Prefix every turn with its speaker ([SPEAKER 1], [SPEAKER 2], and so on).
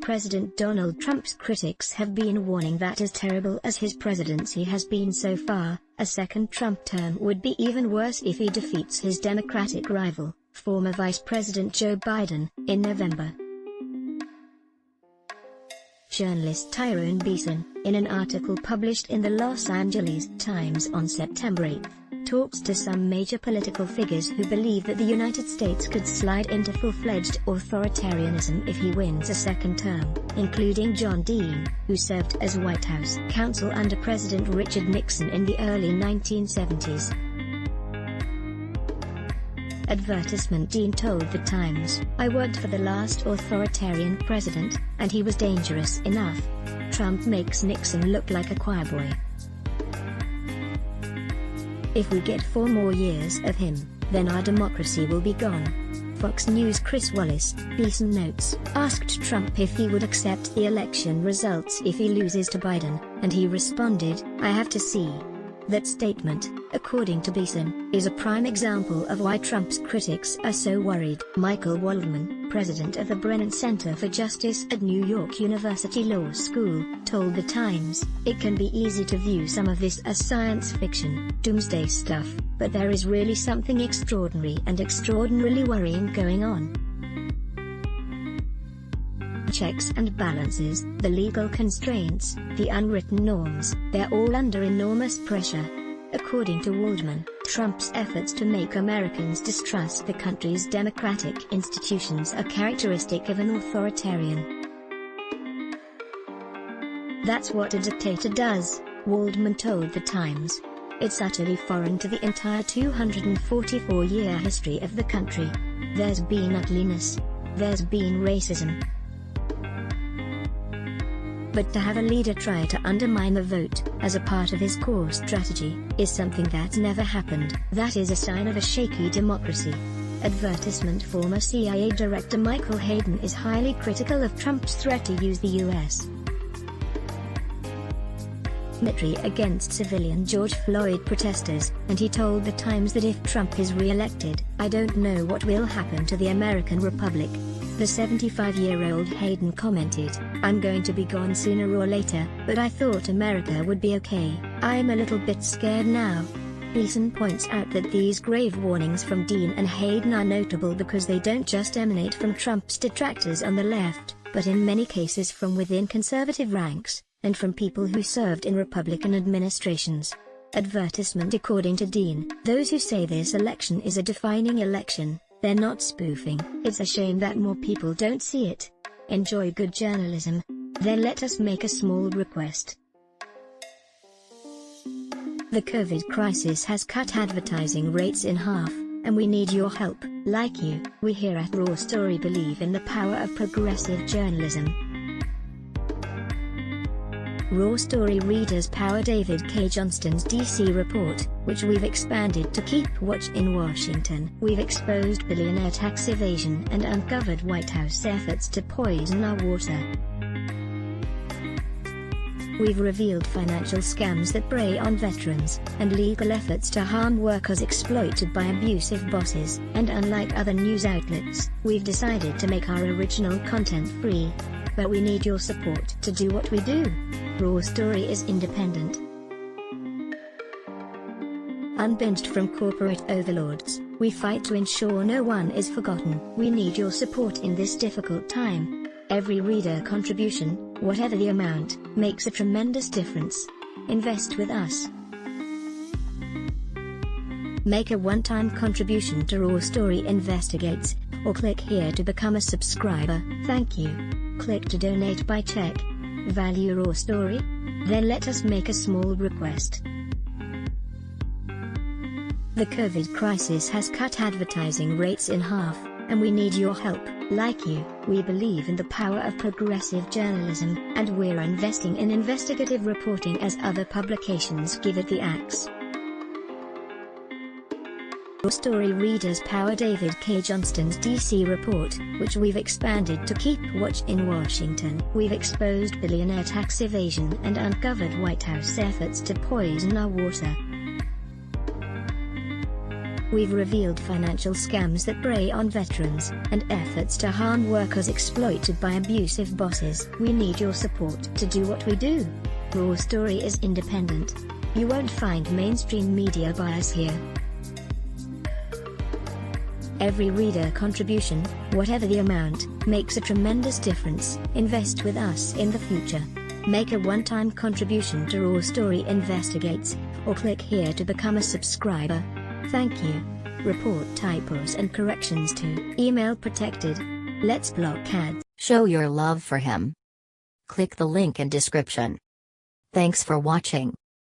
[SPEAKER 1] President Donald Trump's critics have been warning that as terrible as his presidency has been so far, a second Trump term would be even worse if he defeats his Democratic rival, former Vice President Joe Biden, in November. Journalist Tyrone Beeson, in an article published in the Los Angeles Times on September 8, talks to some major political figures who believe that the United States could slide into full-fledged authoritarianism if he wins a second term, including John Dean, who served as White House counsel under President Richard Nixon in the early 1970s. Advertisement Dean told The Times, "I worked for the last authoritarian president, and he was dangerous enough. Trump makes Nixon look like a choir boy. If we get 4 more years of him, then our democracy will be gone." Fox News' Chris Wallace, Beeson notes, asked Trump if he would accept the election results if he loses to Biden, and he responded, "I have to see." That statement, according to Beeson, is a prime example of why Trump's critics are so worried. Michael Waldman, president of the Brennan Center for Justice at New York University Law School, told The Times, "It can be easy to view some of this as science fiction, doomsday stuff, but there is really something extraordinary and extraordinarily worrying going on. Checks and balances, the legal constraints, the unwritten norms, they're all under enormous pressure." According to Waldman, Trump's efforts to make Americans distrust the country's democratic institutions are characteristic of an authoritarian. "That's what a dictator does," Waldman told The Times. "It's utterly foreign to the entire 244-year history of the country. There's been ugliness. There's been racism. But to have a leader try to undermine the vote, as a part of his core strategy, is something that's never happened. That is a sign of a shaky democracy." Advertisement Former CIA Director Michael Hayden is highly critical of Trump's threat to use the U.S. military against civilian George Floyd protesters, and he told The Times that if Trump is re-elected, "I don't know what will happen to the American Republic." The 75-year-old Hayden commented, "I'm going to be gone sooner or later, but I thought America would be okay. I'm a little bit scared now." Beeson points out that these grave warnings from Dean and Hayden are notable because they don't just emanate from Trump's detractors on the left, but in many cases from within conservative ranks, and from people who served in Republican administrations. Advertisement According to Dean, "Those who say this election is a defining election, they're not spoofing. It's a shame that more people don't see it. Enjoy good journalism. Then let us make a small request. The COVID crisis has cut advertising rates in half, and we need your help. Like you, we here at Raw Story believe in the power of progressive journalism." Raw Story readers power David K. Johnston's D.C. report, which we've expanded to keep watch in Washington. We've exposed billionaire tax evasion and uncovered White House efforts to poison our water. We've revealed financial scams that prey on veterans, and legal efforts to harm workers exploited by abusive bosses. And unlike other news outlets, we've decided to make our original content free. But we need your support to do what we do. Raw Story is independent, unbinged from corporate overlords. We fight to ensure no one is forgotten. We need your support in this difficult time. Every reader contribution, whatever the amount, makes a tremendous difference. Invest with us. Make a one-time contribution to Raw Story Investigates, or click here to become a subscriber. Thank you. Click to donate by check. Value Raw Story? Then let us make a small request. The COVID crisis has cut advertising rates in half, and we need your help. Like you, we believe in the power of progressive journalism, and we're investing in investigative reporting as other publications give it the axe. Raw Story readers power David K. Johnston's D.C. report, which we've expanded to keep watch in Washington. We've exposed billionaire tax evasion and uncovered White House efforts to poison our water. We've revealed financial scams that prey on veterans, and efforts to harm workers exploited by abusive bosses. We need your support to do what we do. Raw Story is independent. You won't find mainstream media bias here. Every reader contribution, whatever the amount, makes a tremendous difference. Invest with us in the future. Make a one-time contribution to Raw Story Investigates, or click here to become a subscriber. Thank you. Report typos and corrections to email protected. Let's block ads.
[SPEAKER 2] Show your love for him. Click the link in description. Thanks for watching.